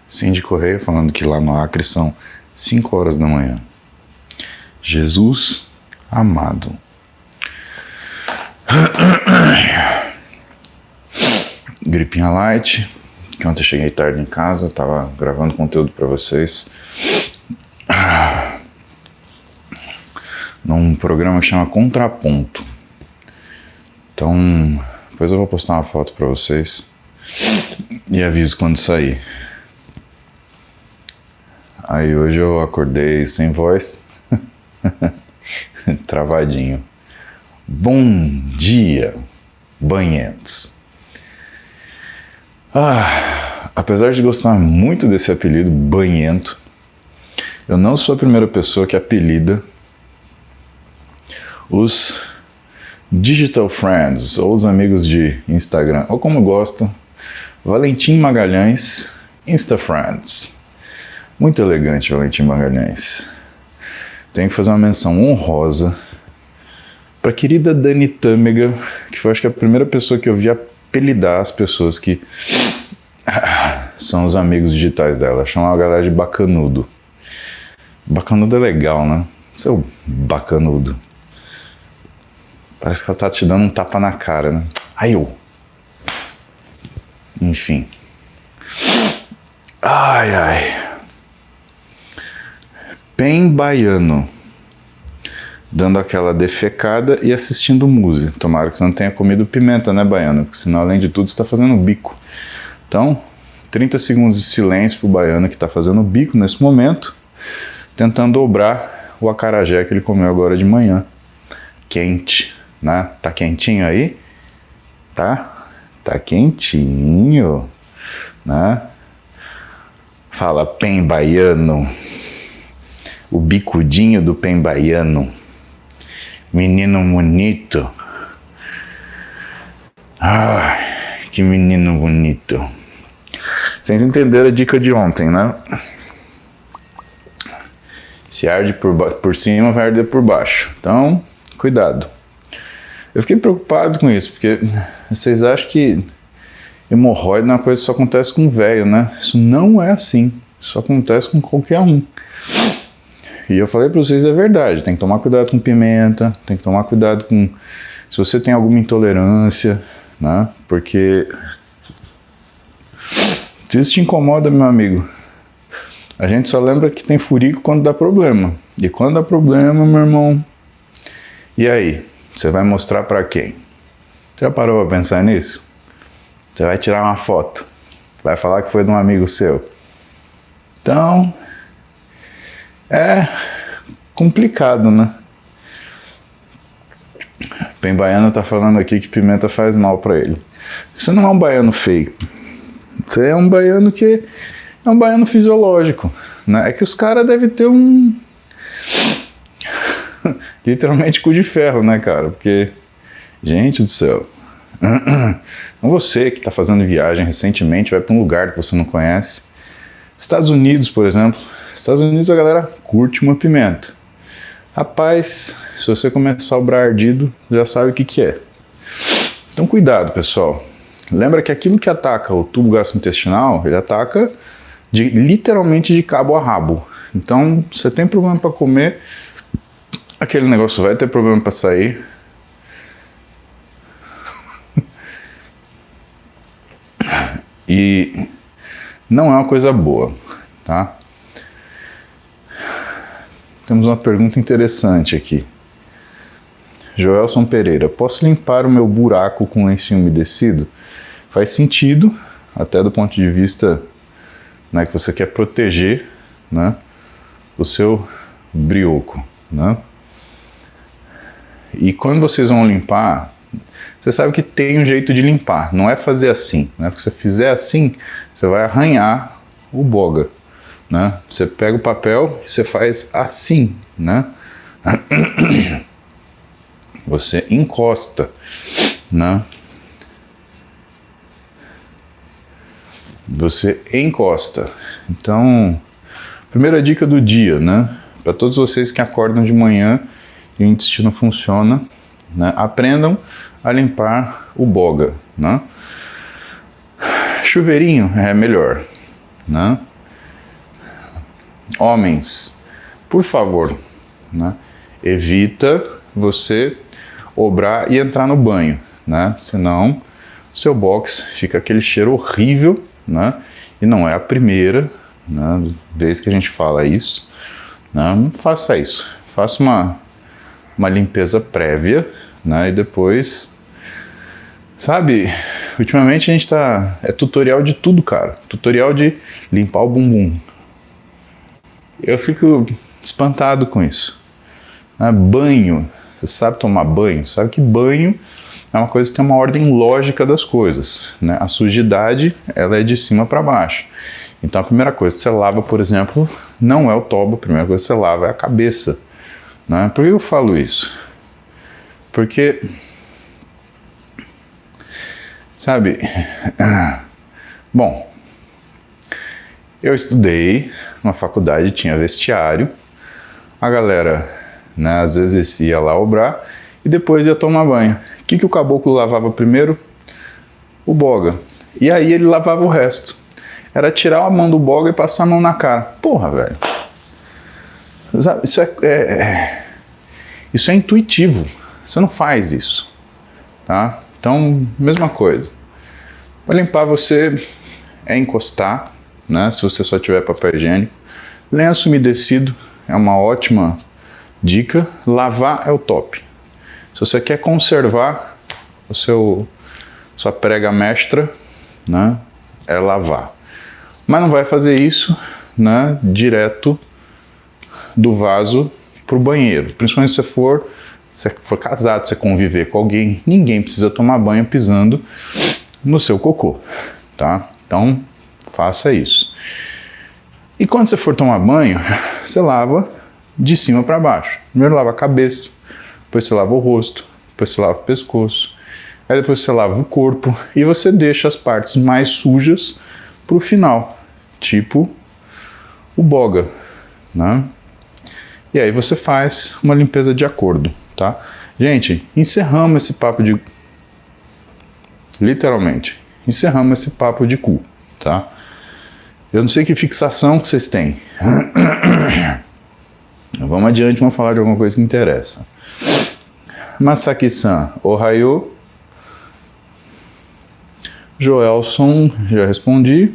Cindy Correia falando que lá no Acre são 5 horas da manhã. Jesus amado. Gripinha light, que ontem eu cheguei tarde em casa, tava gravando conteúdo para vocês. Num programa que chama Contraponto. Então, depois eu vou postar uma foto para vocês e aviso quando sair. Aí hoje eu acordei sem voz, travadinho. Bom dia, banhentos. Apesar de gostar muito desse apelido, banhento, eu não sou a primeira pessoa que apelida os digital friends, ou os amigos de Instagram, ou como eu gosto, Valentim Magalhães, Insta Friends. Muito elegante, Valentim Magalhães. Tenho que fazer uma menção honrosa para a querida Dani Tâmega, que foi acho que a primeira pessoa que eu vi apelidar as pessoas que são os amigos digitais dela. Chamava a galera de bacanudo. Bacanudo é legal, né? Seu bacanudo. Parece que ela tá te dando um tapa na cara, né? Enfim. Pen baiano. Dando aquela defecada e assistindo música. Tomara que você não tenha comido pimenta, né, baiano? Porque senão, além de tudo, você tá fazendo bico. Então, 30 segundos de silêncio pro baiano que tá fazendo bico nesse momento, tentando dobrar o acarajé que ele comeu agora de manhã. Quente, né? Tá quentinho aí? Tá quentinho, né? Fala, pen baiano. O bicudinho do pen baiano. Menino bonito. Que menino bonito. Vocês entenderam a dica de ontem, né? Se arde por cima, vai arder por baixo. Então, cuidado. Eu fiquei preocupado com isso, porque vocês acham que hemorroida é uma coisa que só acontece com velho, né? Isso não é assim. Isso acontece com qualquer um. E eu falei para vocês a verdade, tem que tomar cuidado com pimenta, tem que tomar cuidado com se você tem alguma intolerância, né? Porque se isso te incomoda, meu amigo, a gente só lembra que tem furico quando dá problema. E quando dá problema, meu irmão, e aí? Você vai mostrar para quem? Você já parou para pensar nisso? Você vai tirar uma foto, vai falar que foi de um amigo seu. Então, é complicado, né? Pen baiano tá falando aqui que pimenta faz mal pra ele. Você não é um baiano fake. Você é um baiano que é um baiano fisiológico, né? É que os caras devem ter um literalmente cu de ferro, né, cara? Porque, gente do céu. Você que tá fazendo viagem recentemente, vai pra um lugar que você não conhece. Estados Unidos, por exemplo. Estados Unidos a galera curte uma pimenta. Rapaz, se você começar a sobrar ardido, já sabe o que é. Então cuidado, pessoal. Lembra que aquilo que ataca o tubo gastrointestinal, ele ataca literalmente de cabo a rabo. Então, você tem problema para comer, aquele negócio vai ter problema para sair. E não é uma coisa boa, tá? Temos uma pergunta interessante aqui. Joelson Pereira, posso limpar o meu buraco com lencinho umedecido? Faz sentido, até do ponto de vista, né, que você quer proteger, né, o seu brioco, né? E quando vocês vão limpar, você sabe que tem um jeito de limpar, não é fazer assim, né? Porque se você fizer assim, você vai arranhar o boga. Né? Você pega o papel e você faz assim, né? Você encosta, né? Você encosta. Então, primeira dica do dia, né? Para todos vocês que acordam de manhã e o intestino funciona, né? Aprendam a limpar o boga, né? Chuveirinho é melhor, né? Homens, por favor, né? Evita você obrar e entrar no banho, né? Senão seu box fica aquele cheiro horrível, né? E não é a primeira, né, vez que a gente fala isso, né? Não faça isso. Faça uma limpeza prévia, né? E depois, sabe, ultimamente a gente é tutorial de tudo, cara. Tutorial de limpar o bumbum. Eu fico espantado com isso. Né? Banho. Você sabe tomar banho? Sabe que banho é uma coisa que tem uma ordem lógica das coisas, né? A sujidade, ela é de cima para baixo. Então a primeira coisa que você lava, por exemplo, não é o tobo. A primeira coisa que você lava é a cabeça. Né? Por que eu falo isso? Porque, sabe, bom, eu estudei numa faculdade, tinha vestiário, a galera, né, às vezes ia lá obrar e depois ia tomar banho. O que o caboclo lavava primeiro? O boga. E aí ele lavava o resto. Era tirar a mão do boga e passar a mão na cara. Porra, velho. Sabe, isso é intuitivo. Você não faz isso, tá? Então, mesma coisa. Para limpar você é encostar, né? Se você só tiver papel higiênico. Lenço umedecido é uma ótima dica. Lavar é o top. Se você quer conservar sua prega mestra, né? É lavar. Mas não vai fazer isso, né? Direto do vaso para o banheiro. Principalmente se você for casado, você conviver com alguém, ninguém precisa tomar banho pisando no seu cocô, tá? Então, faça isso. E quando você for tomar banho, você lava de cima para baixo. Primeiro lava a cabeça, depois você lava o rosto, depois você lava o pescoço, aí depois você lava o corpo e você deixa as partes mais sujas para o final, tipo o boga, né? E aí você faz uma limpeza de acordo, tá? Gente, encerramos esse papo de... Literalmente, encerramos esse papo de cu, tá? Eu não sei que fixação que vocês têm. Vamos adiante, vamos falar de alguma coisa que interessa. Masaki-san, Ohayou. Joelson, já respondi.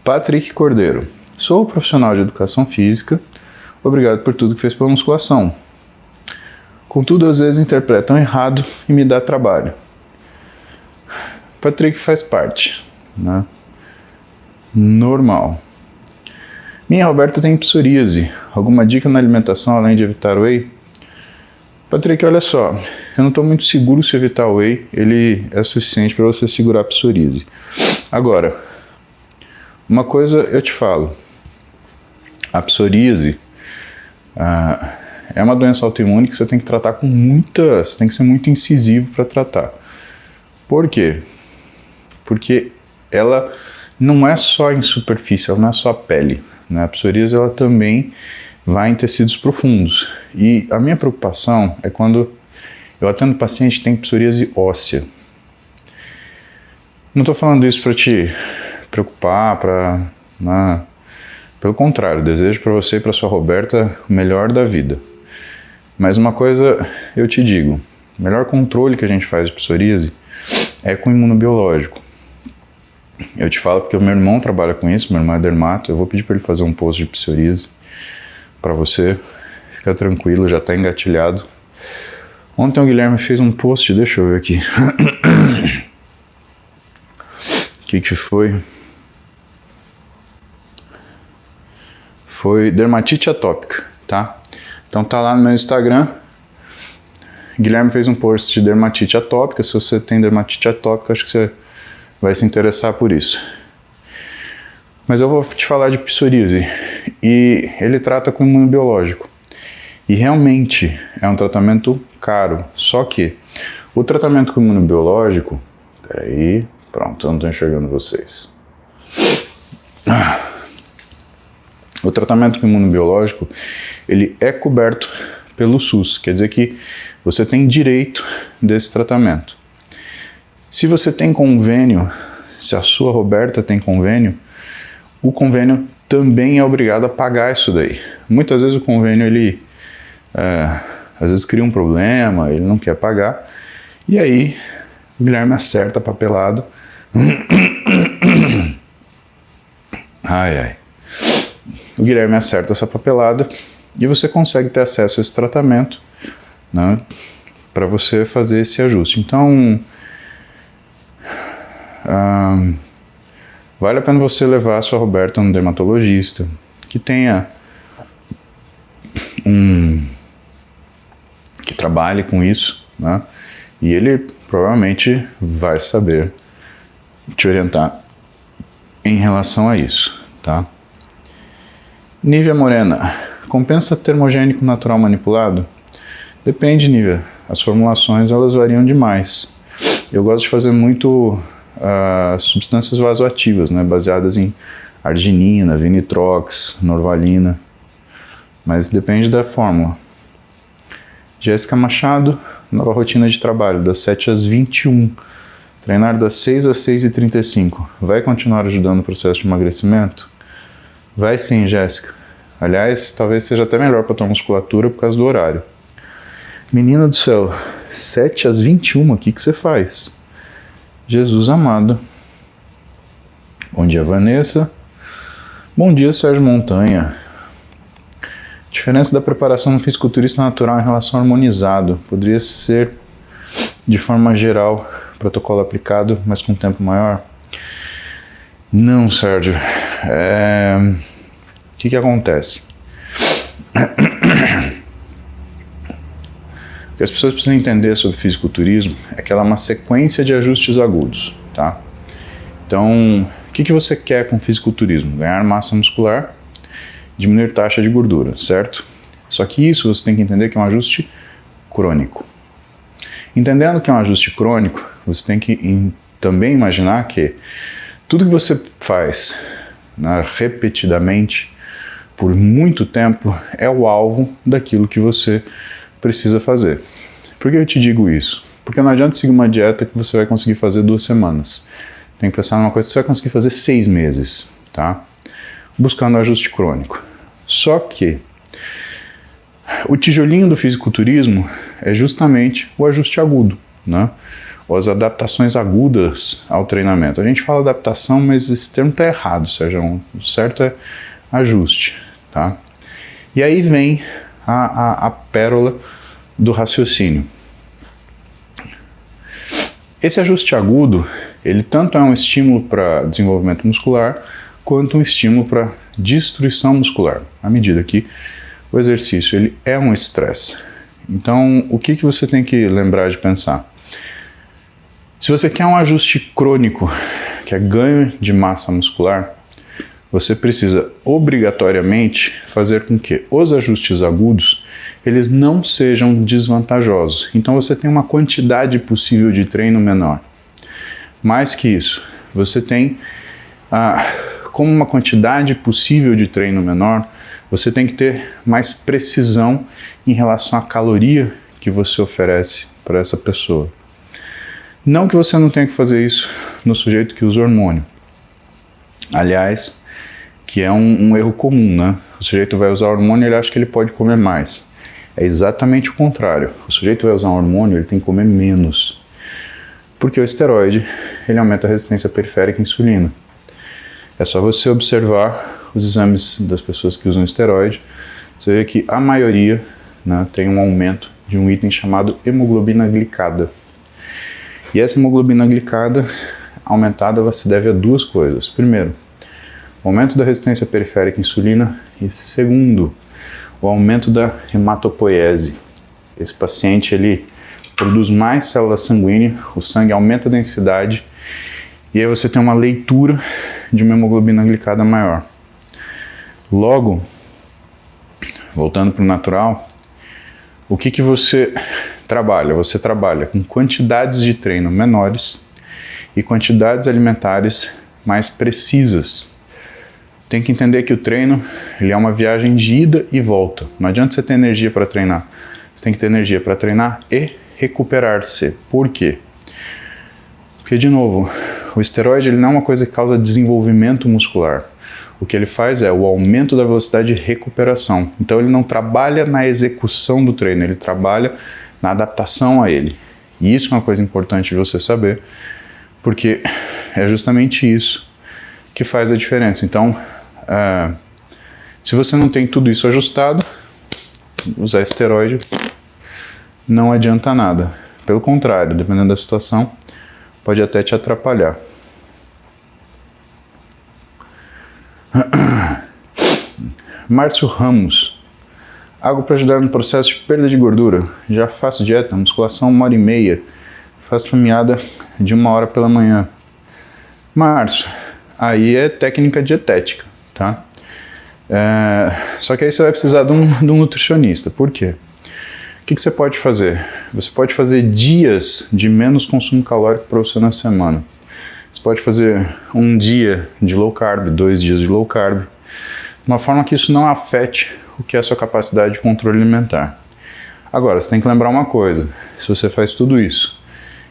Patrick Cordeiro. Sou profissional de educação física. Obrigado por tudo que fez pela musculação. Contudo, às vezes interpretam errado e me dá trabalho. Patrick faz parte, né? Normal. Minha Roberta tem psoríase. Alguma dica na alimentação além de evitar whey? Patrick, olha só. Eu não estou muito seguro se evitar whey ele é suficiente para você segurar a psoríase. Agora, uma coisa eu te falo. A psoríase é uma doença autoimune que você tem que tratar com você tem que ser muito incisivo para tratar. Por quê? Porque ela não é só em superfície, ela não é só a pele, né? A psoríase ela também vai em tecidos profundos. E a minha preocupação é quando eu atendo paciente que tem psoríase óssea. Não estou falando isso para te preocupar, pelo contrário, desejo para você e para sua Roberta o melhor da vida. Mas uma coisa eu te digo, o melhor controle que a gente faz de psoríase é com imunobiológico. Eu te falo porque o meu irmão trabalha com isso, meu irmão é dermato, eu vou pedir para ele fazer um post de psoríase para você, fica tranquilo, já está engatilhado. Ontem o Guilherme fez um post, deixa eu ver aqui. O que foi? Foi dermatite atópica, tá? Então tá lá no meu Instagram. Guilherme fez um post de dermatite atópica. Se você tem dermatite atópica, acho que você vai se interessar por isso. Mas eu vou te falar de psoríase. E ele trata com imunobiológico. E realmente é um tratamento caro. Só que o tratamento com imunobiológico... Peraí, pronto, eu não estou enxergando vocês. O tratamento com imunobiológico, ele é coberto pelo SUS. Quer dizer que você tem direito desse tratamento. Se você tem convênio, se a sua Roberta tem convênio, o convênio também é obrigado a pagar isso daí. Muitas vezes o convênio, ele às vezes cria um problema, ele não quer pagar, e aí o Guilherme acerta a papelada. O Guilherme acerta essa papelada e você consegue ter acesso a esse tratamento, né, para você fazer esse ajuste. Então, vale a pena você levar a sua Roberta no dermatologista, que tenha que trabalhe com isso, né, e ele provavelmente vai saber te orientar em relação a isso, tá? Nívia Morena, compensa termogênico natural manipulado? Depende, Nívia. As formulações, elas variam demais. Eu gosto de fazer muito substâncias vasoativas, né, baseadas em arginina, vinitrox, norvalina, mas depende da fórmula. Jéssica Machado, nova rotina de trabalho, das 7 às 21. Treinar das 6 às 6h35. Vai continuar ajudando o processo de emagrecimento? Vai sim, Jéssica. Aliás, talvez seja até melhor para tua musculatura por causa do horário. Menina do céu, 7 às 21, o que você faz? Jesus amado. Bom dia, Vanessa. Bom dia, Sérgio Montanha. Diferença da preparação no fisiculturista natural em relação ao harmonizado. Poderia ser, de forma geral, protocolo aplicado, mas com tempo maior? Não, Sérgio. O que acontece? O que as pessoas precisam entender sobre fisiculturismo é que ela é uma sequência de ajustes agudos, tá? Então, o que você quer com fisiculturismo? Ganhar massa muscular, diminuir taxa de gordura, certo? Só que isso você tem que entender que é um ajuste crônico. Entendendo que é um ajuste crônico, você tem que também imaginar que tudo que você faz, né, repetidamente, por muito tempo, é o alvo daquilo que você precisa fazer. Por que eu te digo isso? Porque não adianta seguir uma dieta que você vai conseguir fazer 2 semanas. Tem que pensar numa coisa que você vai conseguir fazer 6 meses, tá? Buscando ajuste crônico. Só que o tijolinho do fisiculturismo é justamente o ajuste agudo, né? Ou as adaptações agudas ao treinamento. A gente fala adaptação, mas esse termo está errado, Sérgio. O certo é ajuste, tá? E aí vem a pérola do raciocínio. Esse ajuste agudo, ele tanto é um estímulo para desenvolvimento muscular, quanto um estímulo para destruição muscular, à medida que o exercício ele é um estresse. Então, o que você tem que lembrar de pensar? Se você quer um ajuste crônico, que é ganho de massa muscular, você precisa obrigatoriamente fazer com que os ajustes agudos eles não sejam desvantajosos. Então você tem uma quantidade possível de treino menor. Mais que isso, você tem como uma quantidade possível de treino menor, você tem que ter mais precisão em relação à caloria que você oferece para essa pessoa. Não que você não tenha que fazer isso no sujeito que usa hormônio. Aliás, que é um erro comum, né? O sujeito vai usar hormônio e ele acha que ele pode comer mais. É exatamente o contrário. O sujeito vai usar um hormônio, ele tem que comer menos. Porque o esteroide, ele aumenta a resistência periférica à insulina. É só você observar os exames das pessoas que usam esteroide, você vê que a maioria, né, tem um aumento de um item chamado hemoglobina glicada. E essa hemoglobina glicada aumentada, ela se deve a 2 coisas. Primeiro, o aumento da resistência periférica à insulina, e segundo, o aumento da hematopoiese. Esse paciente ele produz mais células sanguíneas, o sangue aumenta a densidade e aí você tem uma leitura de uma hemoglobina glicada maior. Logo, voltando para o natural, o que você trabalha? Você trabalha com quantidades de treino menores e quantidades alimentares mais precisas. Tem que entender que o treino ele é uma viagem de ida e volta. Não adianta você ter energia para treinar. Você tem que ter energia para treinar e recuperar-se. Por quê? Porque, de novo, o esteroide ele não é uma coisa que causa desenvolvimento muscular. o que ele faz é o aumento da velocidade de recuperação. Então ele não trabalha na execução do treino, ele trabalha na adaptação a ele. E isso é uma coisa importante de você saber, porque é justamente isso que faz a diferença. Então, se você não tem tudo isso ajustado, usar esteroide não adianta nada. Pelo contrário, dependendo da situação, pode até te atrapalhar. Márcio Ramos. Algo para ajudar no processo de perda de gordura. Já faço dieta, musculação 1h30. Faço caminhada de 1 hora pela manhã. Márcio, aí é técnica dietética, tá? Só que aí você vai precisar de um nutricionista. Por quê? O que você pode fazer? Você pode fazer dias de menos consumo calórico para você na semana. Você pode fazer um dia de low carb, 2 dias de low carb, de uma forma que isso não afete o que é a sua capacidade de controle alimentar. Agora, você tem que lembrar uma coisa, se você faz tudo isso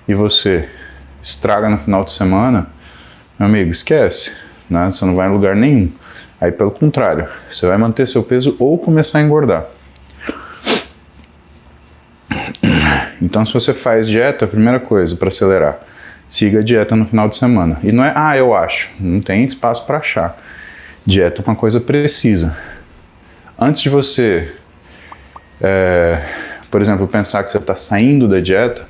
e você estraga no final de semana, meu amigo, esquece, né? Você não vai em lugar nenhum. Aí, pelo contrário, você vai manter seu peso ou começar a engordar. Então, se você faz dieta, a primeira coisa para acelerar, siga a dieta no final de semana. E não é, eu acho, não tem espaço para achar. Dieta é uma coisa precisa. Antes de você, por exemplo, pensar que você está saindo da dieta,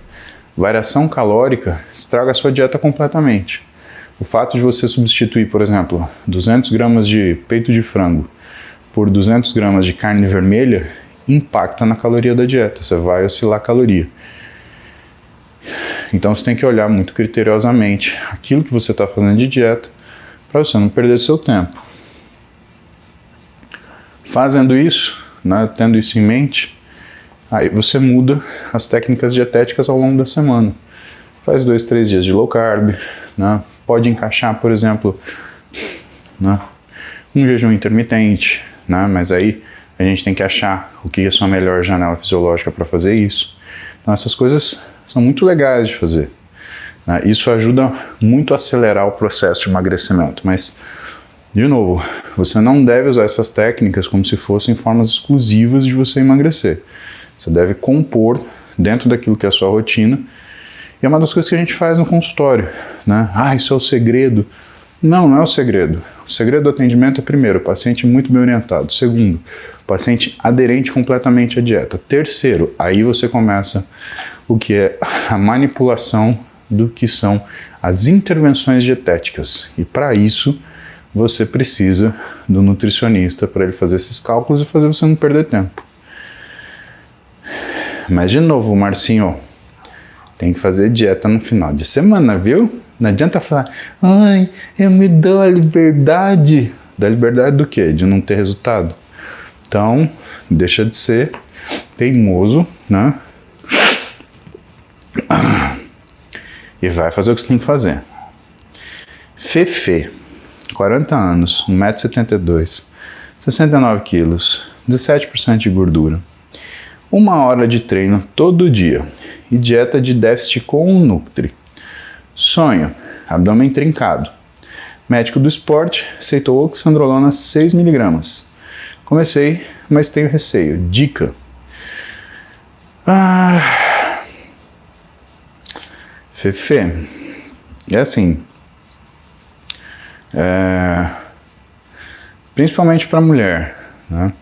variação calórica estraga a sua dieta completamente. O fato de você substituir, por exemplo, 200 gramas de peito de frango por 200 gramas de carne vermelha impacta na caloria da dieta, você vai oscilar a caloria. Então você tem que olhar muito criteriosamente aquilo que você está fazendo de dieta para você não perder seu tempo. Fazendo isso, né, tendo isso em mente, aí você muda as técnicas dietéticas ao longo da semana. Faz 2, 3 dias de low carb, né, pode encaixar, por exemplo, né, um jejum intermitente, né, mas aí a gente tem que achar o que é a sua melhor janela fisiológica para fazer isso. Então essas coisas são muito legais de fazer, né? Isso ajuda muito a acelerar o processo de emagrecimento, mas, de novo, você não deve usar essas técnicas como se fossem formas exclusivas de você emagrecer. Você deve compor dentro daquilo que é a sua rotina, e é uma das coisas que a gente faz no consultório, né? Isso é o segredo. Não, não é o segredo. O segredo do atendimento é, primeiro, o paciente muito bem orientado. Segundo, o paciente aderente completamente à dieta. Terceiro, aí você começa o que é a manipulação do que são as intervenções dietéticas. E para isso, você precisa do nutricionista para ele fazer esses cálculos e fazer você não perder tempo. Mas, de novo, Marcinho, tem que fazer dieta no final de semana, viu? Não adianta falar, eu me dou a liberdade. Da liberdade do quê? De não ter resultado. Então, deixa de ser teimoso, né? E vai fazer o que você tem que fazer. Fefe, 40 anos, 1,72 m, 69 quilos, 17% de gordura. 1 hora de treino todo dia e dieta de déficit com um Nutri. Sonho, abdômen trincado. Médico do esporte aceitou oxandrolona 6 mg. Comecei, mas tenho receio. Dica. Fefe, é assim, principalmente para mulher, né?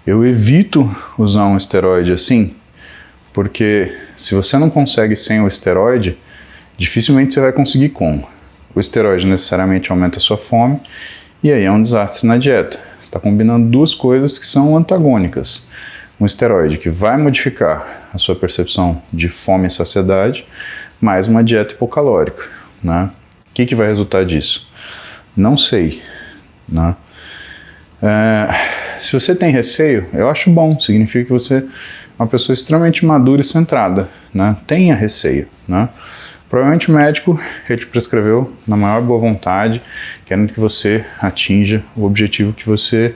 Eu evito usar um esteroide assim, porque se você não consegue sem o esteroide, dificilmente você vai conseguir com. O esteroide necessariamente aumenta a sua fome, e aí é um desastre na dieta. Você está combinando duas coisas que são antagônicas. Um esteroide que vai modificar a sua percepção de fome e saciedade, mais uma dieta hipocalórica, né? O que vai resultar disso? Não sei, né? Se você tem receio, eu acho bom, significa que você é uma pessoa extremamente madura e centrada, né? Tenha receio, né? Provavelmente o médico ele te prescreveu na maior boa vontade, querendo que você atinja o objetivo que você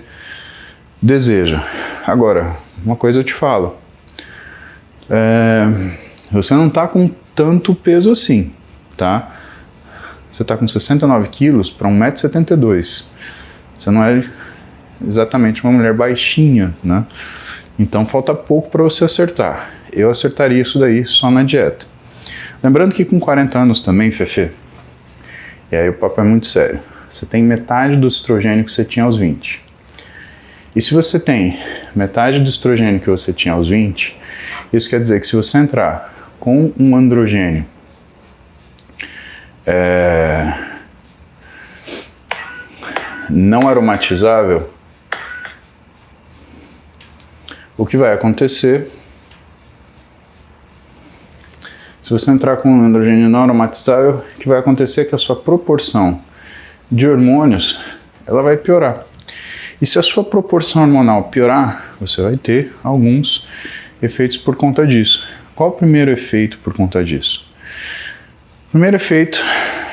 deseja. Agora, uma coisa eu te falo, você não está com tanto peso assim, tá? Você está com 69 quilos para 1,72 m. Você não é exatamente uma mulher baixinha, né? Então falta pouco para você acertar. Eu acertaria isso daí só na dieta. Lembrando que com 40 anos também, Fefe, e aí o papo é muito sério, você tem metade do estrogênio que você tinha aos 20. E se você tem metade do estrogênio que você tinha aos 20, isso quer dizer que se você entrar com um androgênio não aromatizável, o que vai acontecer, se você entrar com um androgênio não aromatizável, o que vai acontecer é que a sua proporção de hormônios ela vai piorar. E se a sua proporção hormonal piorar, você vai ter alguns efeitos por conta disso. Qual o primeiro efeito por conta disso? O primeiro efeito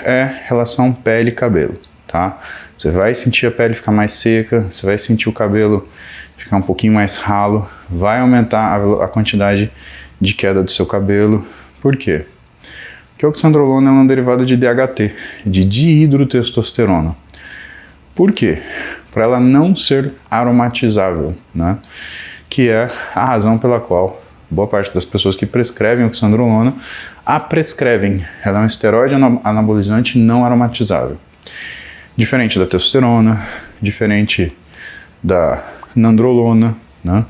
é relação pele e cabelo, tá? Você vai sentir a pele ficar mais seca, você vai sentir o cabelo ficar um pouquinho mais ralo, vai aumentar a quantidade de queda do seu cabelo. Por quê? Porque a oxandrolona é um derivado de DHT, de dihidrotestosterona. Por quê? Para ela não ser aromatizável, né? Que é a razão pela qual boa parte das pessoas que prescrevem oxandrolona a prescrevem. Ela é um esteroide anabolizante não aromatizável. Diferente da testosterona, diferente da nandrolona, né?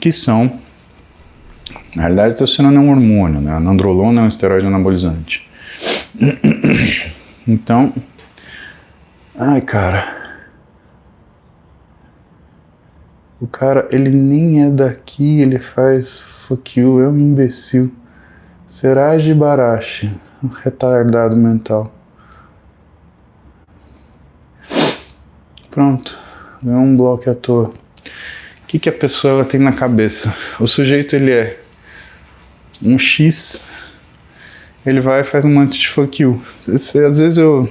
Que são, na realidade, a testosterona é um hormônio, né? A nandrolona é um esteroide anabolizante. Então, ai, cara, o cara, ele nem é daqui, ele faz fuck you, é um imbecil. Seraj Barashi, um retardado mental. Pronto, ganhou um bloco à toa. O que a pessoa ela tem na cabeça? O sujeito, ele é um X, ele vai e faz um monte de fuck you. Às vezes eu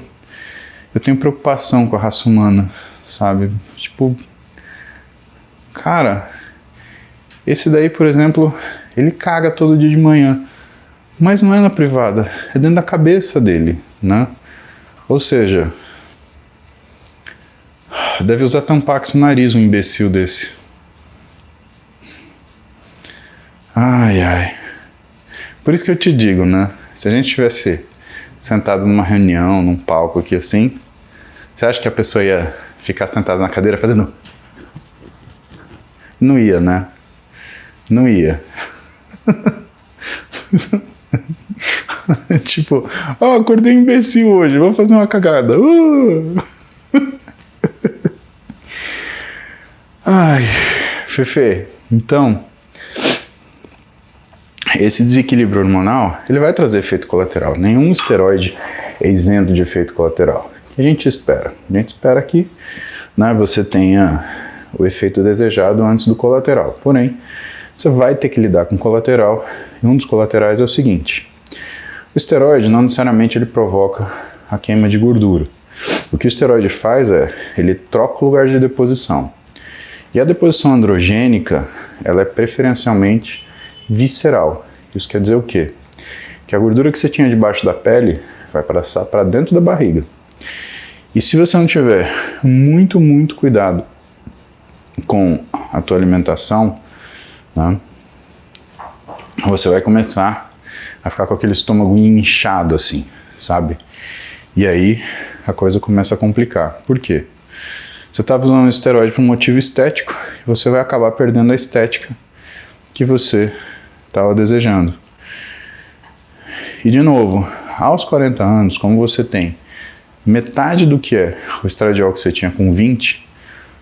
tenho preocupação com a raça humana, sabe? Tipo, cara, esse daí, por exemplo, ele caga todo dia de manhã, mas não é na privada, é dentro da cabeça dele, né? Ou seja, deve usar Tampax no nariz, um imbecil desse. Ai, ai. Por isso que eu te digo, né? Se a gente estivesse sentado numa reunião, num palco aqui assim, você acha que a pessoa ia ficar sentada na cadeira fazendo... Não ia, né? Não ia. Tipo, acordei imbecil hoje, vou fazer uma cagada. Ai, Fefe, então, esse desequilíbrio hormonal, ele vai trazer efeito colateral. Nenhum esteroide é isento de efeito colateral. O que a gente espera? A gente espera que, né, você tenha o efeito desejado antes do colateral. Porém, você vai ter que lidar com colateral, e um dos colaterais é o seguinte: o esteroide não necessariamente ele provoca a queima de gordura. O que o esteroide faz é, ele troca o lugar de deposição. E a deposição androgênica, ela é preferencialmente visceral. Isso quer dizer o quê? Que a gordura que você tinha debaixo da pele vai passar para dentro da barriga. E se você não tiver muito cuidado com a tua alimentação, né, você vai começar a ficar com aquele estômago inchado assim, sabe? E aí a coisa começa a complicar. Por quê? Você estava usando um esteroide por um motivo estético e você vai acabar perdendo a estética que você estava desejando. E de novo, aos 40 anos, como você tem metade do que é o estradiol que você tinha com 20,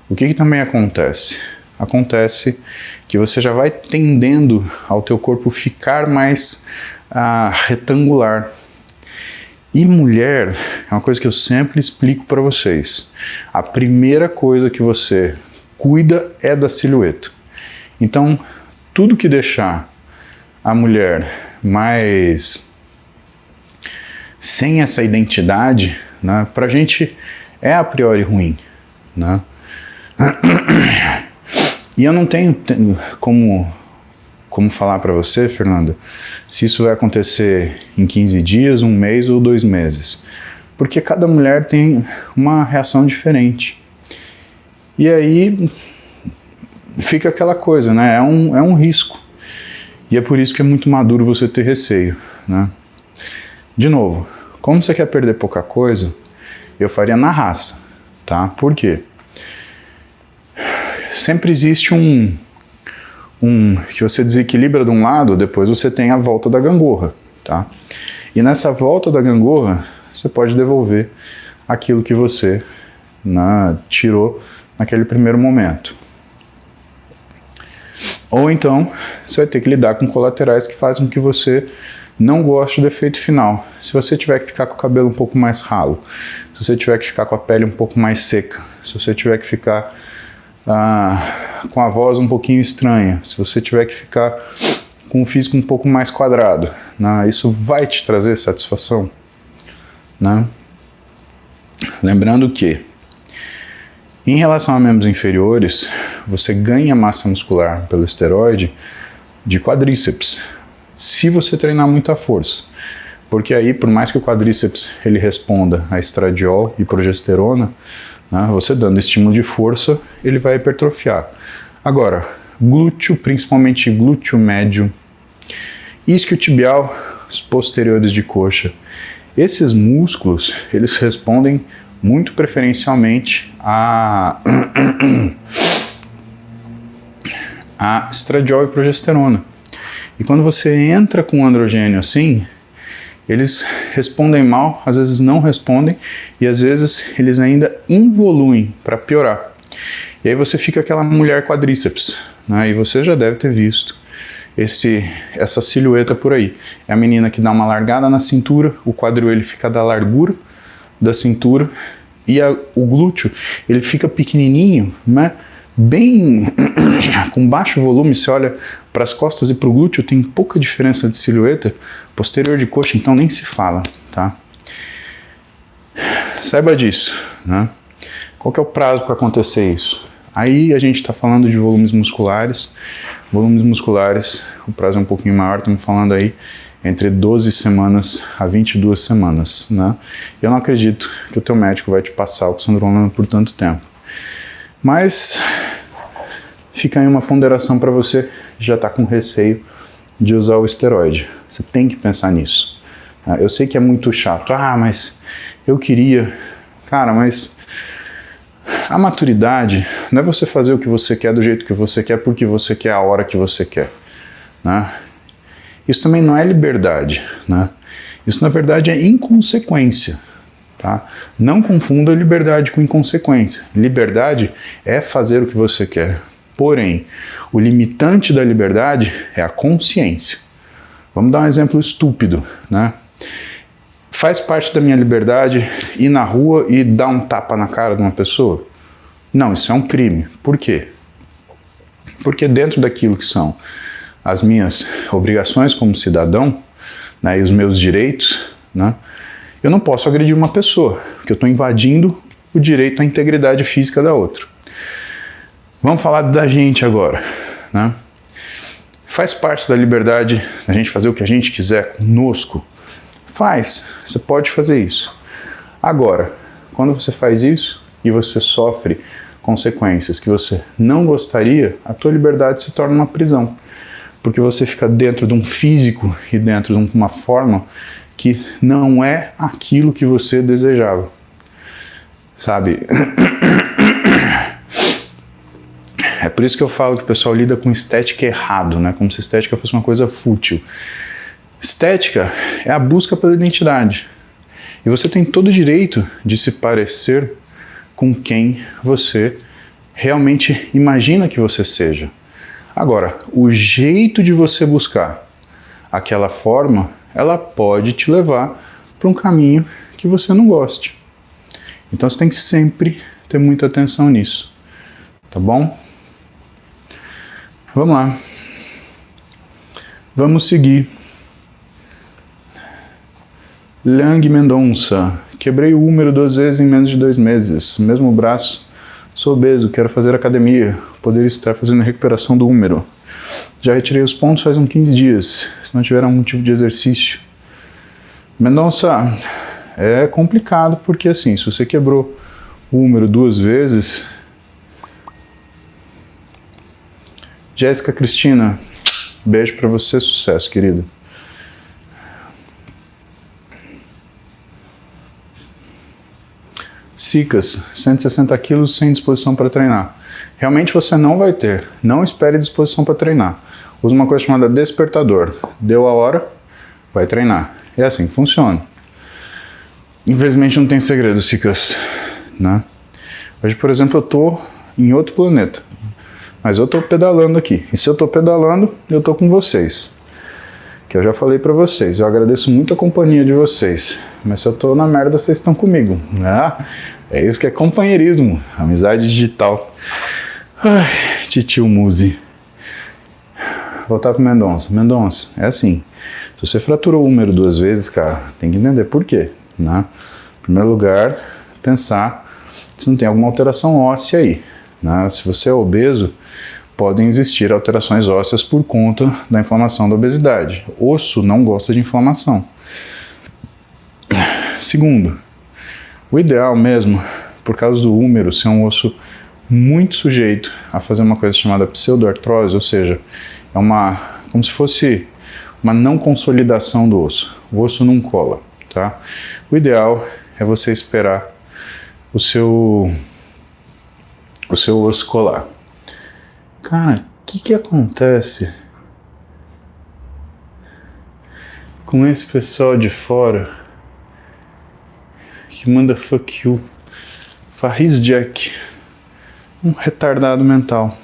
o que também acontece? Acontece que você já vai tendendo ao teu corpo ficar mais retangular. E mulher, é uma coisa que eu sempre explico para vocês. A primeira coisa que você cuida é da silhueta. Então, tudo que deixar a mulher mais sem essa identidade, né, pra gente é a priori ruim, né? E eu não tenho como falar para você, Fernanda, se isso vai acontecer em 15 dias, um mês ou 2 meses. Porque cada mulher tem uma reação diferente. E aí fica aquela coisa, né? É um risco. E é por isso que é muito maduro você ter receio, né? De novo, como você quer perder pouca coisa, eu faria na raça, tá? Por quê? Sempre existe que você desequilibra de um lado, depois você tem a volta da gangorra, tá? E nessa volta da gangorra, você pode devolver aquilo que você tirou naquele primeiro momento. Ou então, você vai ter que lidar com colaterais que fazem com que você não goste do efeito final. Se você tiver que ficar com o cabelo um pouco mais ralo, se você tiver que ficar com a pele um pouco mais seca, se você tiver que ficar com a voz um pouquinho estranha, se você tiver que ficar com o físico um pouco mais quadrado, né? Isso vai te trazer satisfação, né? Lembrando que, em relação a membros inferiores, você ganha massa muscular pelo esteroide de quadríceps, se você treinar muita força. Porque aí, por mais que o quadríceps ele responda a estradiol e progesterona, né, você dando estímulo de força, ele vai hipertrofiar. Agora, glúteo, principalmente glúteo médio, isquiotibial, os posteriores de coxa, esses músculos, eles respondem muito preferencialmente a estradiol e progesterona. E quando você entra com androgênio assim, eles respondem mal, às vezes não respondem, e às vezes eles ainda involuem para piorar. E aí você fica aquela mulher quadríceps, né? E você já deve ter visto essa silhueta por aí. É a menina que dá uma largada na cintura, o quadril ele fica da largura da cintura, e o glúteo ele fica pequenininho, né? Bem com baixo volume. Você olha para as costas e para o glúteo, tem pouca diferença de silhueta. Posterior de coxa, então, nem se fala, tá? Saiba disso, né? Qual que é o prazo para acontecer isso? Aí a gente está falando de volumes musculares. Volumes musculares, o prazo é um pouquinho maior, estamos falando aí entre 12 semanas a 22 semanas, né? Eu não acredito que o teu médico vai te passar oxandrolona por tanto tempo. Mas fica aí uma ponderação para você que já está com receio de usar o esteroide. Você tem que pensar nisso. Eu sei que é muito chato. Mas eu queria... Cara, mas a maturidade não é você fazer o que você quer do jeito que você quer porque você quer a hora que você quer, né? Isso também não é liberdade, né? Isso, na verdade, é inconsequência. Tá? Não confunda liberdade com inconsequência. Liberdade é fazer o que você quer. Porém, o limitante da liberdade é a consciência. Vamos dar um exemplo estúpido, né? Faz parte da minha liberdade ir na rua e dar um tapa na cara de uma pessoa? Não, isso é um crime. Por quê? Porque dentro daquilo que são as minhas obrigações como cidadão, né, e os meus direitos, né, eu não posso agredir uma pessoa, porque eu estou invadindo o direito à integridade física da outra. Vamos falar da gente agora, né? Faz parte da liberdade a gente fazer o que a gente quiser conosco? Faz, você pode fazer isso. Agora, quando você faz isso e você sofre consequências que você não gostaria, a tua liberdade se torna uma prisão, porque você fica dentro de um físico e dentro de uma forma que não é aquilo que você desejava, sabe? É por isso que eu falo que o pessoal lida com estética errado, né? Como se estética fosse uma coisa fútil. Estética é a busca pela identidade. E você tem todo o direito de se parecer com quem você realmente imagina que você seja. Agora, o jeito de você buscar aquela forma, ela pode te levar para um caminho que você não goste. Então você tem que sempre ter muita atenção nisso, tá bom? Vamos lá. Vamos seguir. Lang Mendonça. Quebrei o húmero 2 vezes em menos de 2 meses. Mesmo braço. Sou obeso, quero fazer academia. Poderia estar fazendo a recuperação do húmero. Já retirei os pontos faz uns 15 dias. Se não tiver um tipo de exercício. Mendonça, é complicado porque assim, se você quebrou o húmero 2 vezes, Jéssica Cristina, beijo pra você, sucesso, querido. Cicas, 160 quilos sem disposição para treinar. Realmente você não vai ter. Não espere disposição para treinar. Usa uma coisa chamada despertador. Deu a hora, vai treinar. É assim que funciona. Infelizmente não tem segredo, Cicas, né? Hoje, por exemplo, eu tô em outro planeta. Mas eu tô pedalando aqui. E se eu tô pedalando, eu tô com vocês. Que eu já falei pra vocês. Eu agradeço muito a companhia de vocês. Mas se eu tô na merda, vocês estão comigo. Ah, é isso que é companheirismo. Amizade digital. Ai, titio Muzi. Voltar pro Mendonça. Mendonça, é assim. Se você fraturou o húmero 2 vezes, cara, tem que entender por quê, né? Em primeiro lugar, pensar se não tem alguma alteração óssea aí, né? Se você é obeso, podem existir alterações ósseas por conta da inflamação da obesidade. Osso não gosta de inflamação. Segundo, o ideal mesmo, por causa do húmero ser um osso muito sujeito a fazer uma coisa chamada pseudoartrose, ou seja, é como se fosse uma não consolidação do osso. O osso não cola, tá? O ideal é você esperar o seu osso colar. Cara, o que acontece com esse pessoal de fora que manda fuck you? Farris Jack, um retardado mental.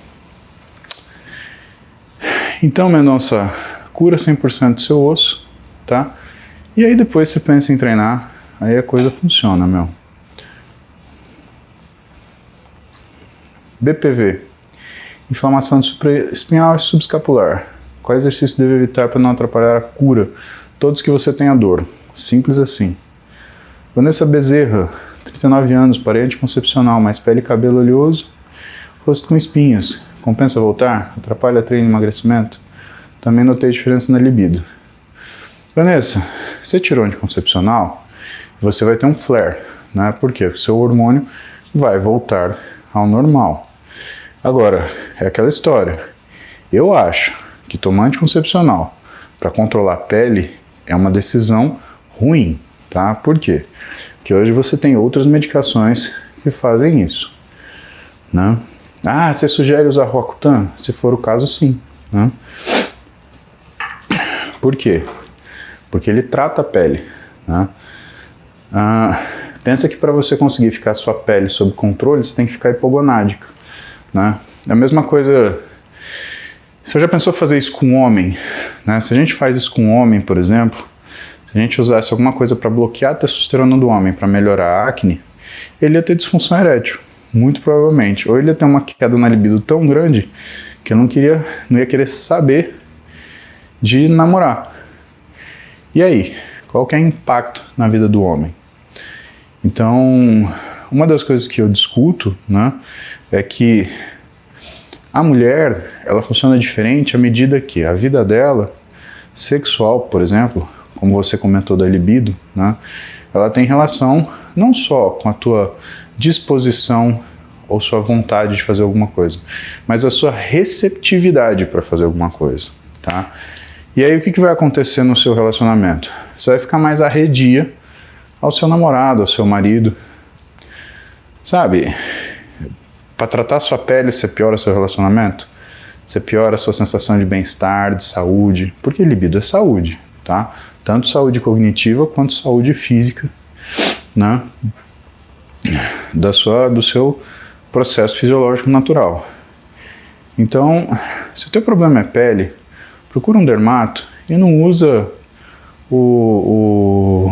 Então, Mendonça, cura 100% do seu osso, tá? E aí depois você pensa em treinar, aí a coisa funciona, meu. BPV, inflamação espinhal e subescapular. Qual exercício deve evitar para não atrapalhar a cura? Todos que você tenha dor. Simples assim. Vanessa Bezerra, 39 anos, parede anticoncepcional, mais pele e cabelo oleoso, rosto com espinhas. Compensa voltar? Atrapalha treino e emagrecimento? Também notei diferença na libido. Vanessa, você tirou anticoncepcional, você vai ter um flare, né? Por quê? Porque o seu hormônio vai voltar ao normal. Agora, é aquela história. Eu acho que tomar anticoncepcional para controlar a pele é uma decisão ruim, tá? Por quê? Porque hoje você tem outras medicações que fazem isso, né? Ah, você sugere usar Roacutan? Se for o caso, sim, né? Por quê? Porque ele trata a pele, né? Pensa que para você conseguir ficar sua pele sob controle, você tem que ficar hipogonádica, né? É a mesma coisa. Você já pensou fazer isso com um homem, né? Se a gente faz isso com um homem, por exemplo, se a gente usasse alguma coisa para bloquear a testosterona do homem, para melhorar a acne, ele ia ter disfunção erétil, muito provavelmente. Ou ele ia ter uma queda na libido tão grande que eu não ia querer saber de namorar. E aí, qual que é o impacto na vida do homem? Então, uma das coisas que eu discuto, né, é que a mulher, ela funciona diferente à medida que a vida dela, sexual, por exemplo, como você comentou da libido, né, ela tem relação não só com a tua disposição ou sua vontade de fazer alguma coisa, mas a sua receptividade para fazer alguma coisa, tá? E aí o que vai acontecer no seu relacionamento? Você vai ficar mais arredia ao seu namorado, ao seu marido. Sabe, para tratar a sua pele, você piora seu relacionamento, você piora a sua sensação de bem-estar, de saúde, porque libido é saúde, tá? Tanto saúde cognitiva quanto saúde física, né? Do seu processo fisiológico natural. Então, se o teu problema é pele, procura um dermato e não usa o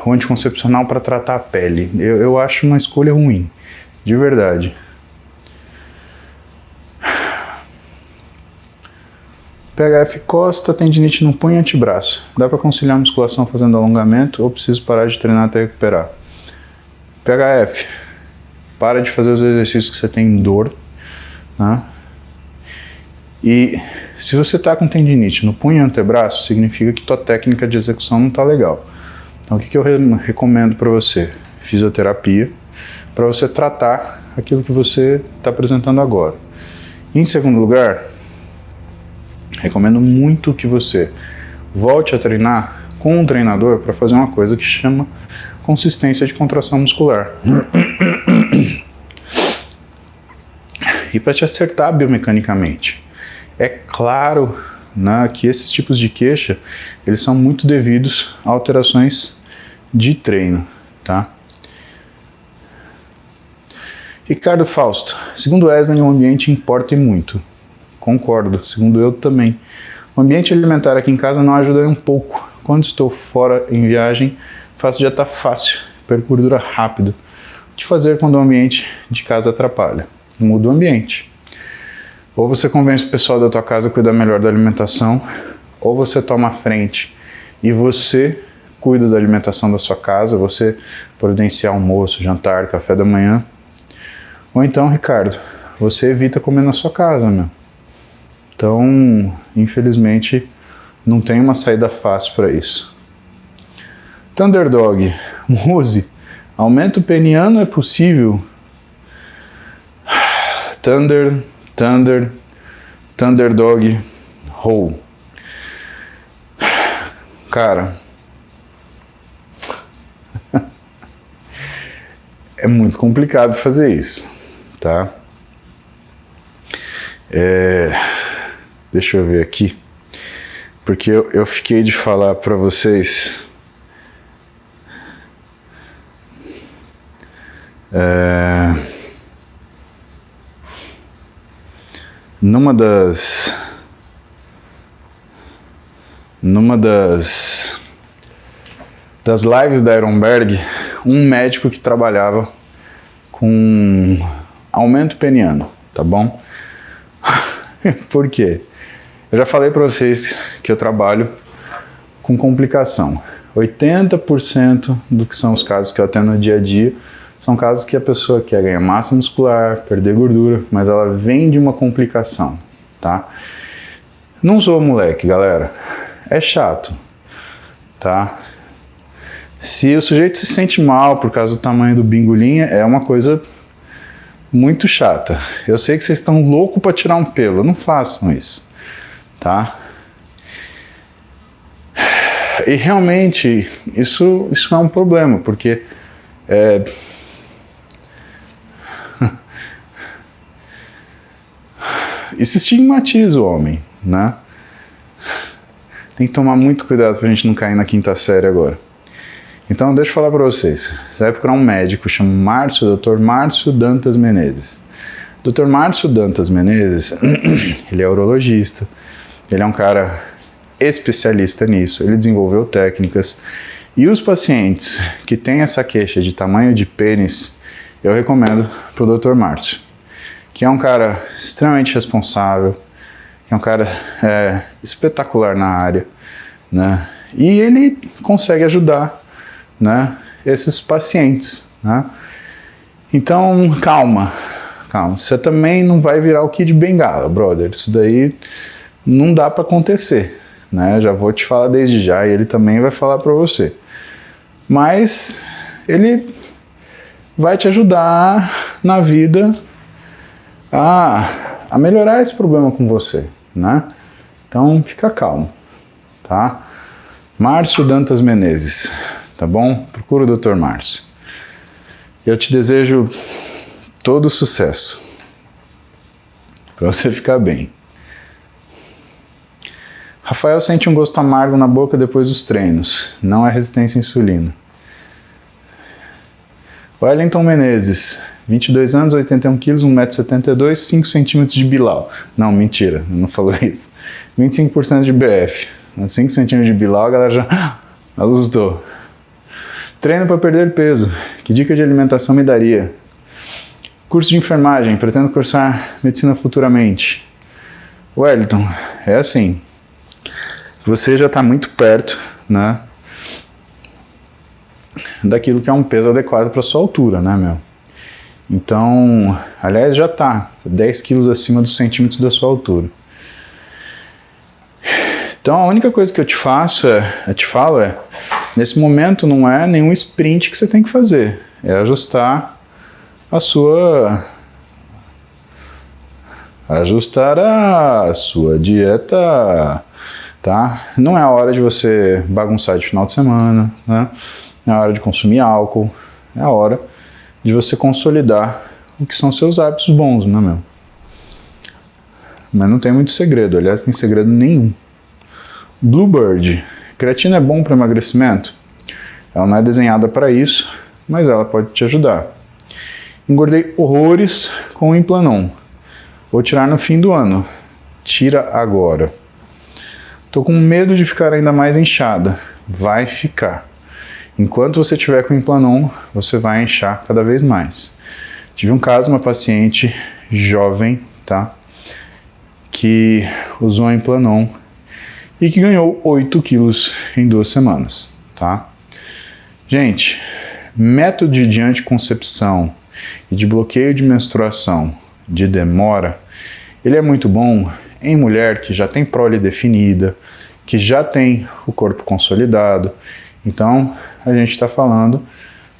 anticoncepcional para tratar a pele. Eu acho uma escolha ruim, de verdade. PHF Costa, tendinite no punho e antebraço. Dá para conciliar a musculação fazendo alongamento ou preciso parar de treinar até recuperar? PHF, para de fazer os exercícios que você tem dor, né? E se você está com tendinite no punho e antebraço, significa que tua técnica de execução não está legal. Então o que eu recomendo para você? Fisioterapia, para você tratar aquilo que você está apresentando agora. Em segundo lugar, recomendo muito que você volte a treinar com um treinador para fazer uma coisa que chama consistência de contração muscular. E para te acertar biomecanicamente. É claro, né, que esses tipos de queixa, eles são muito devidos a alterações de treino, tá? Ricardo Fausto, segundo Wesley, o ambiente importa e muito. Concordo, segundo eu também. O ambiente alimentar aqui em casa não ajuda um pouco. Quando estou fora em viagem, faço dieta fácil, perco gordura rápido. O que fazer quando o ambiente de casa atrapalha? Muda o ambiente. Ou você convence o pessoal da tua casa a cuidar melhor da alimentação, ou você toma a frente e você cuida da alimentação da sua casa, você providencia almoço, jantar, café da manhã. Ou então, Ricardo, você evita comer na sua casa, meu. Então, infelizmente, não tem uma saída fácil para isso. Thunderdog, Muse, aumento peniano é possível? Thunderdog, Roll. Cara, é muito complicado fazer isso, tá? Deixa eu ver aqui, porque eu fiquei de falar para vocês numa das lives da Ironberg, um médico que trabalhava com aumento peniano, tá bom? Por quê? Eu já falei para vocês que eu trabalho com complicação. 80% do que são os casos que eu atendo no dia a dia são casos que a pessoa quer ganhar massa muscular, perder gordura, mas ela vem de uma complicação, tá? Não sou moleque, galera. É chato, tá? Se o sujeito se sente mal por causa do tamanho do bingolinha, é uma coisa muito chata. Eu sei que vocês estão loucos para tirar um pelo, não façam isso, tá? E realmente isso é um problema, porque isso estigmatiza o homem, né? Tem que tomar muito cuidado pra gente não cair na quinta série agora. Então, deixa eu falar para vocês. Você vai procurar um médico, chama Dr. Márcio Dantas Menezes. Dr. Márcio Dantas Menezes, ele é urologista, ele é um cara especialista nisso, ele desenvolveu técnicas. E os pacientes que têm essa queixa de tamanho de pênis, eu recomendo para o Dr. Márcio, que é um cara extremamente responsável, que é um cara espetacular na área, né? E ele consegue ajudar, né, esses pacientes, né? Então, calma, você também não vai virar o Kid Bengala, brother, isso daí não dá para acontecer, né? Já vou te falar desde já, e ele também vai falar para você, mas ele vai te ajudar na vida a melhorar esse problema com você, né? Então, fica calmo, tá? Márcio Dantas Menezes, tá bom? Procura o Dr. Márcio. Eu te desejo todo sucesso para você ficar bem. Rafael sente um gosto amargo na boca depois dos treinos. Não é resistência à insulina. Wellington Menezes, 22 anos, 81 quilos, 1,72 m, 5 centímetros de bilau. Não, mentira, não falou isso. 25% de BF. 5 centímetros de bilau, a galera já assustou. Treino para perder peso. Que dica de alimentação me daria? Curso de enfermagem. Pretendo cursar medicina futuramente. Wellington, é assim. Você já está muito perto, né, daquilo que é um peso adequado para sua altura, né, meu? Então, aliás, já está 10 quilos acima dos centímetros da sua altura. Então, a única coisa que eu te falo é, nesse momento não é nenhum sprint que você tem que fazer, é ajustar a sua ajustar a sua dieta, tá? Não é a hora de você bagunçar de final de semana, né? Não é a hora de consumir álcool, é a hora de você consolidar o que são seus hábitos bons, né, meu? Mas não tem muito segredo, aliás, não tem segredo nenhum. Bluebird. Creatina é bom para emagrecimento? Ela não é desenhada para isso, mas ela pode te ajudar. Engordei horrores com o Implanon. Vou tirar no fim do ano. Tira agora. Tô com medo de ficar ainda mais inchada. Vai ficar. Enquanto você tiver com o Implanon, você vai inchar cada vez mais. Tive um caso, uma paciente jovem, tá? Que usou o Implanon e que ganhou 8 quilos em 2 semanas, tá? Gente, método de anticoncepção e de bloqueio de menstruação de demora, ele é muito bom em mulher que já tem prole definida, que já tem o corpo consolidado. Então, a gente está falando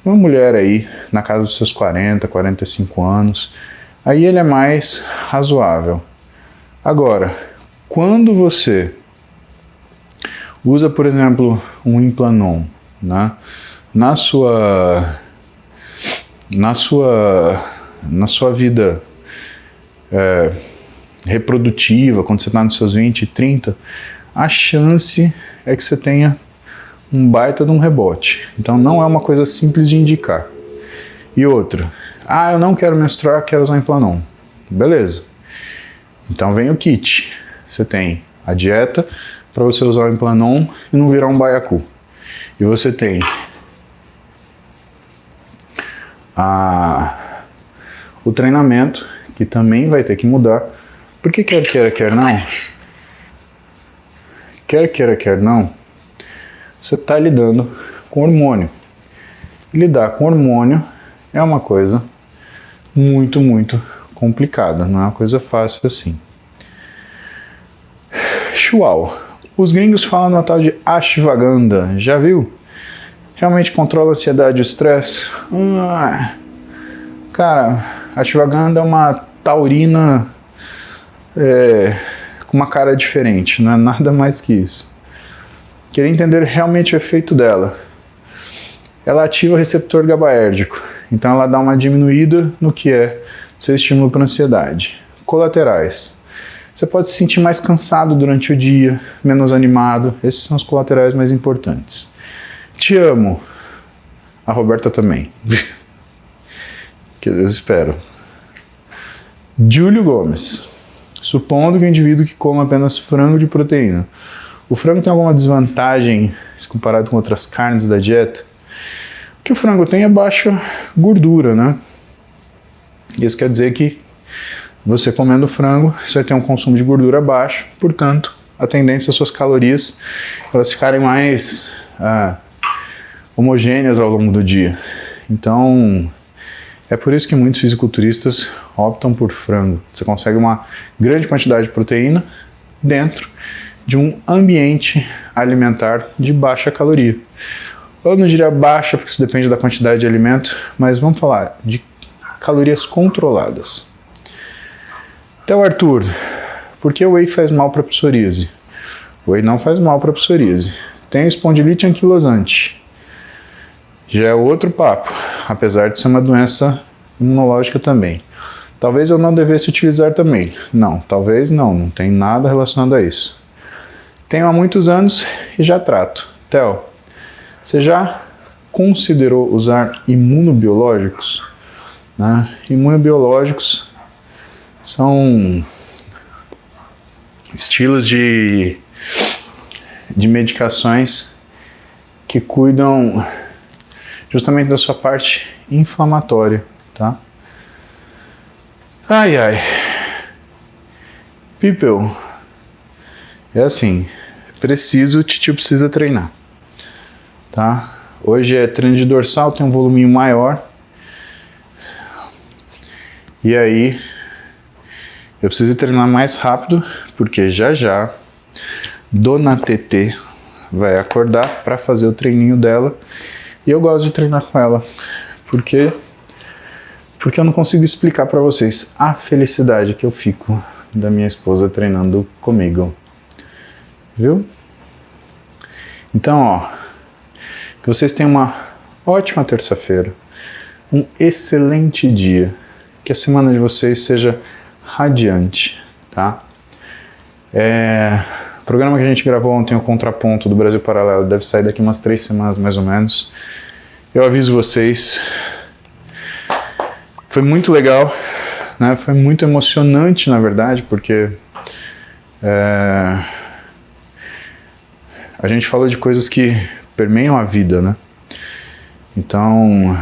de uma mulher aí na casa dos seus 40, 45 anos, aí ele é mais razoável. Agora, quando você usa, por exemplo, um Implanon, né, na sua vida reprodutiva, quando você está nos seus 20, 30, a chance é que você tenha um baita de um rebote. Então não é uma coisa simples de indicar. E outra, eu não quero menstruar, quero usar Implanon. Beleza. Então vem o kit. Você tem a dieta para você usar o Implanon e não virar um baiacu. E você tem o treinamento, que também vai ter que mudar, porque quer queira, quer não, você está lidando com hormônio. E lidar com hormônio é uma coisa muito, muito complicada, não é uma coisa fácil assim. Shual. Os gringos falam no tal de ashwagandha, já viu? Realmente controla a ansiedade e o estresse? Cara, ashwagandha é uma taurina com uma cara diferente, não é nada mais que isso. Queria entender realmente o efeito dela. Ela ativa o receptor GABAérgico, então ela dá uma diminuída no que é seu estímulo para ansiedade. Colaterais. Você pode se sentir mais cansado durante o dia, menos animado. Esses são os colaterais mais importantes. Te amo. A Roberta também. Que eu espero. Júlio Gomes. Supondo que o indivíduo que come apenas frango de proteína. O frango tem alguma desvantagem se comparado com outras carnes da dieta? O que o frango tem é baixa gordura, né? Isso quer dizer que você comendo frango, você vai ter um consumo de gordura baixo, portanto, a tendência é as suas calorias elas ficarem mais homogêneas ao longo do dia. Então, é por isso que muitos fisiculturistas optam por frango. Você consegue uma grande quantidade de proteína dentro de um ambiente alimentar de baixa caloria. Eu não diria baixa, porque isso depende da quantidade de alimento, mas vamos falar de calorias controladas. Então, Arthur, por que o whey faz mal para a psoríase? O whey não faz mal para a psoríase. Tem espondilite anquilosante. Já é outro papo, apesar de ser uma doença imunológica também. Talvez eu não devesse utilizar também. Não, talvez não tem nada relacionado a isso. Tenho há muitos anos e já trato. Theo, você já considerou usar imunobiológicos? Imunobiológicos são estilos de medicações que cuidam justamente da sua parte inflamatória, tá? People, é assim, titio precisa treinar, tá? Hoje é treino de dorsal, tem um voluminho maior, e aí eu preciso treinar mais rápido, porque já Dona TT vai acordar para fazer o treininho dela. E eu gosto de treinar com ela, porque eu não consigo explicar para vocês a felicidade que eu fico da minha esposa treinando comigo. Viu? Então, ó, que vocês tenham uma ótima terça-feira, um excelente dia, que a semana de vocês seja radiante, tá? O programa que a gente gravou ontem, o Contraponto do Brasil Paralelo, deve sair daqui umas 3 semanas mais ou menos. Eu aviso vocês, foi muito legal, né? Foi muito emocionante, na verdade, porque a gente fala de coisas que permeiam a vida, né? Então,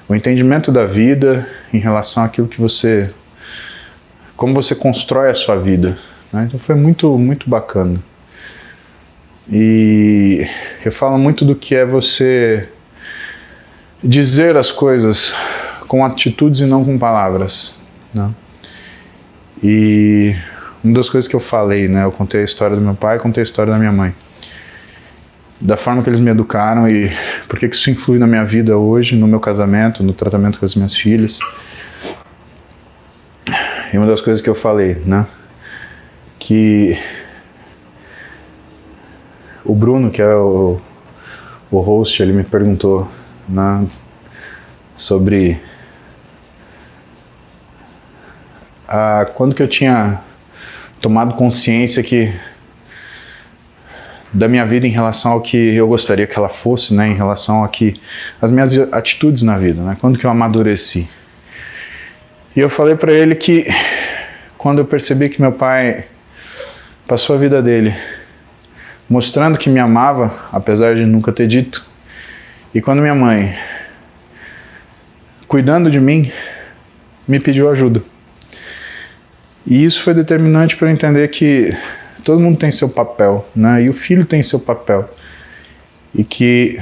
o entendimento da vida em relação àquilo que você... como você constrói a sua vida, né? Então foi muito, muito bacana. E eu falo muito do que é você dizer as coisas com atitudes e não com palavras, né? E uma das coisas que eu falei, né? Eu contei a história do meu pai, contei a história da minha mãe. Da forma que eles me educaram e por que isso influi na minha vida hoje, no meu casamento, no tratamento com as minhas filhas. E uma das coisas que eu falei, né? Que o Bruno, que é o host, ele me perguntou, né, sobre quando que eu tinha tomado consciência da minha vida em relação ao que eu gostaria que ela fosse, né, em relação a as minhas atitudes na vida, né, quando que eu amadureci. E eu falei para ele que quando eu percebi que meu pai passou a vida dele mostrando que me amava, apesar de nunca ter dito, e quando minha mãe, cuidando de mim, me pediu ajuda. E isso foi determinante para eu entender que todo mundo tem seu papel, né? E o filho tem seu papel. E que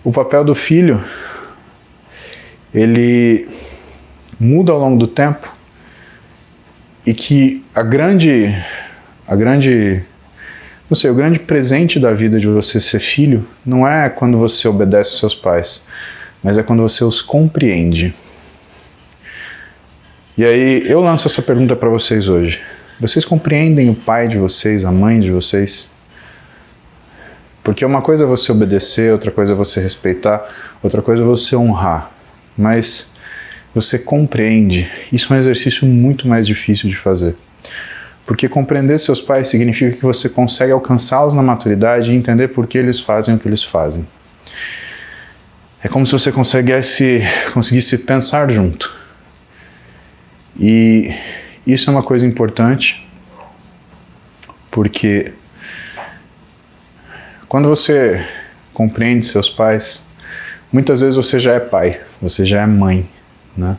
o papel do filho, ele muda ao longo do tempo, e que o grande presente da vida de você ser filho não é quando você obedece aos seus pais, mas é quando você os compreende. E aí eu lanço essa pergunta para vocês hoje. Vocês compreendem o pai de vocês, a mãe de vocês? Porque uma coisa é você obedecer, outra coisa é você respeitar, outra coisa é você honrar. Mas você compreende. Isso é um exercício muito mais difícil de fazer. Porque compreender seus pais significa que você consegue alcançá-los na maturidade e entender por que eles fazem o que eles fazem. É como se você conseguisse pensar junto. E isso é uma coisa importante, porque quando você compreende seus pais, muitas vezes você já é pai, você já é mãe, né?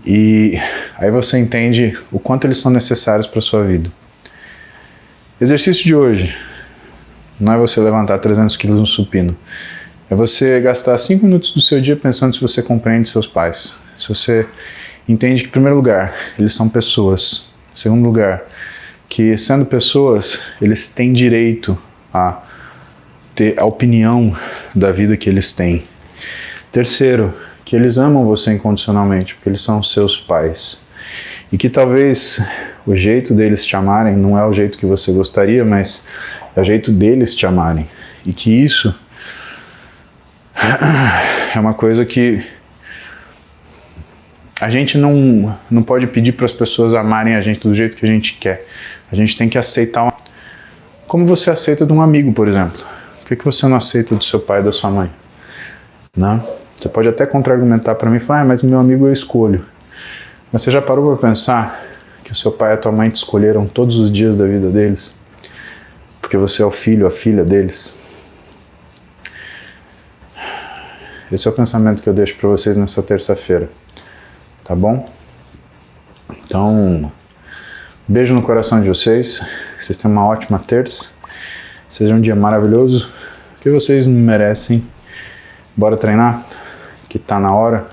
E aí você entende o quanto eles são necessários para a sua vida. Exercício de hoje não é você levantar 300 quilos no supino. É você gastar 5 minutos do seu dia pensando se você compreende seus pais. Se você entende que, em primeiro lugar, eles são pessoas. Em segundo lugar, que sendo pessoas, eles têm direito a ter a opinião da vida que eles têm. Terceiro, que eles amam você incondicionalmente, porque eles são seus pais. E que talvez o jeito deles te amarem não é o jeito que você gostaria, mas é o jeito deles te amarem. E que isso é uma coisa que a gente não pode pedir para as pessoas amarem a gente do jeito que a gente quer. A gente tem que aceitar, como você aceita de um amigo, por exemplo. Por que você não aceita do seu pai e da sua mãe? Não? Você pode até contra-argumentar para mim e falar, mas meu amigo eu escolho. Mas você já parou para pensar que o seu pai e a tua mãe te escolheram todos os dias da vida deles? Porque você é o filho, a filha deles? Esse é o pensamento que eu deixo para vocês nessa terça-feira. Tá bom? Então, beijo no coração de vocês. Vocês tenham uma ótima terça. Seja um dia maravilhoso. Que vocês merecem. Bora treinar? Que tá na hora.